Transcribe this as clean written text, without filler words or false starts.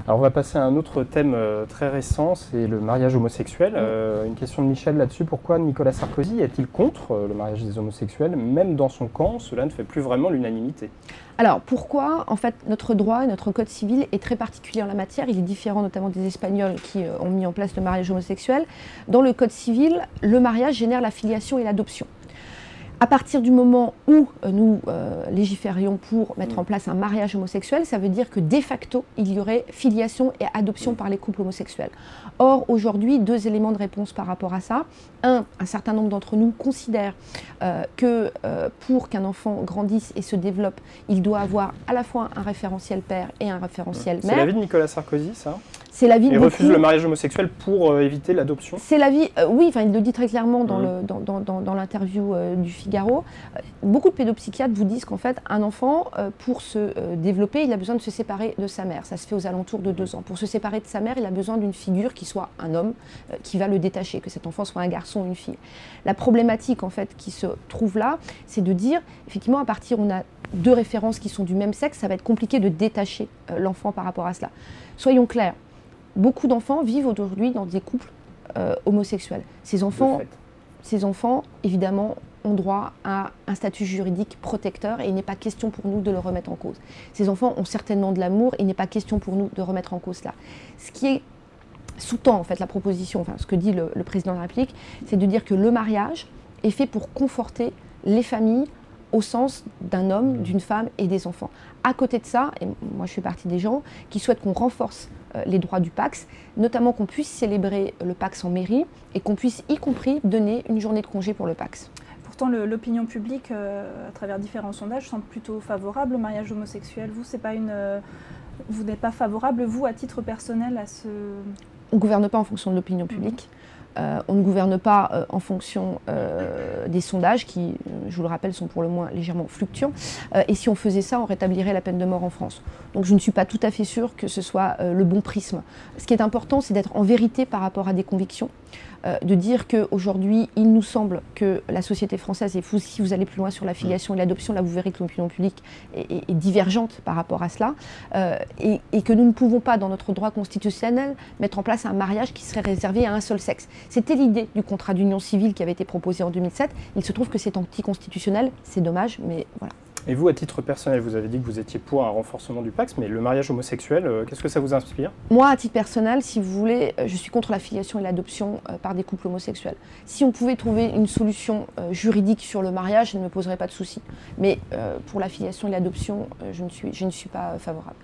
Alors on va passer à un autre thème très récent, c'est le mariage homosexuel. Une question de Michel là-dessus, pourquoi Nicolas Sarkozy est-il contre le mariage des homosexuels? Même dans son camp, cela ne fait plus vraiment l'unanimité. Alors pourquoi? En fait, notre droit, notre code civil est très particulier en la matière. Il est différent notamment des Espagnols qui ont mis en place le mariage homosexuel. Dans le code civil, le mariage génère la filiation et l'adoption. À partir du moment où nous légiférions pour mettre en place un mariage homosexuel, ça veut dire que de facto, il y aurait filiation et adoption par les couples homosexuels. Or, aujourd'hui, deux éléments de réponse par rapport à ça. Un certain nombre d'entre nous considèrent que pour qu'un enfant grandisse et se développe, il doit avoir à la fois un référentiel père et un référentiel mère. C'est l'avis de Nicolas Sarkozy, ça? C'est l'avis de Il refuse le mariage homosexuel pour éviter l'adoption? C'est l'avis, oui, enfin, il le dit très clairement dans l'interview du Figaro. Beaucoup de pédopsychiatres vous disent qu'en fait, un enfant, pour se développer, il a besoin de se séparer de sa mère. Ça se fait aux alentours de 2 ans. Pour se séparer de sa mère, il a besoin d'une figure qui soit un homme, qui va le détacher, que cet enfant soit un garçon ou une fille. La problématique, en fait, qui se trouve là, c'est de dire, effectivement, à partir où on a deux références qui sont du même sexe, ça va être compliqué de détacher l'enfant par rapport à cela. Soyons clairs. Beaucoup d'enfants vivent aujourd'hui dans des couples homosexuels. Ces enfants, évidemment, ont droit à un statut juridique protecteur et il n'est pas question pour nous de le remettre en cause. Ces enfants ont certainement de l'amour et il n'est pas question pour nous de remettre en cause cela. Ce qui est sous-tend en fait la proposition, enfin ce que dit le président de la République, c'est de dire que le mariage est fait pour conforter les familles au sens d'un homme, d'une femme et des enfants. À côté de ça, et moi je fais partie des gens qui souhaitent qu'on renforce les droits du Pacs, notamment qu'on puisse célébrer le Pacs en mairie et qu'on puisse y compris donner une journée de congé pour le Pacs. Pourtant, l'opinion publique, à travers différents sondages, semble plutôt favorable au mariage homosexuel. Vous n'êtes pas favorable, vous, à titre personnel, à ce... On ne gouverne pas en fonction de l'opinion publique. On ne gouverne pas en fonction des sondages qui, je vous le rappelle, sont pour le moins légèrement fluctuants. Et si on faisait ça, on rétablirait la peine de mort en France. Donc je ne suis pas tout à fait sûre que ce soit le bon prisme. Ce qui est important, c'est d'être en vérité par rapport à des convictions. De dire qu'aujourd'hui, il nous semble que la société française, et si vous allez plus loin sur la filiation et l'adoption, là vous verrez que l'opinion publique est divergente par rapport à cela, et que nous ne pouvons pas, dans notre droit constitutionnel, mettre en place un mariage qui serait réservé à un seul sexe. C'était l'idée du contrat d'union civile qui avait été proposé en 2007. Il se trouve que c'est anticonstitutionnel, c'est dommage, mais voilà. Et vous, à titre personnel, vous avez dit que vous étiez pour un renforcement du Pacs, mais le mariage homosexuel, qu'est-ce que ça vous inspire? Moi, à titre personnel, si vous voulez, je suis contre la filiation et l'adoption par des couples homosexuels. Si on pouvait trouver une solution juridique sur le mariage, je ne me poserais pas de soucis. Mais pour la filiation et l'adoption, je ne suis pas favorable.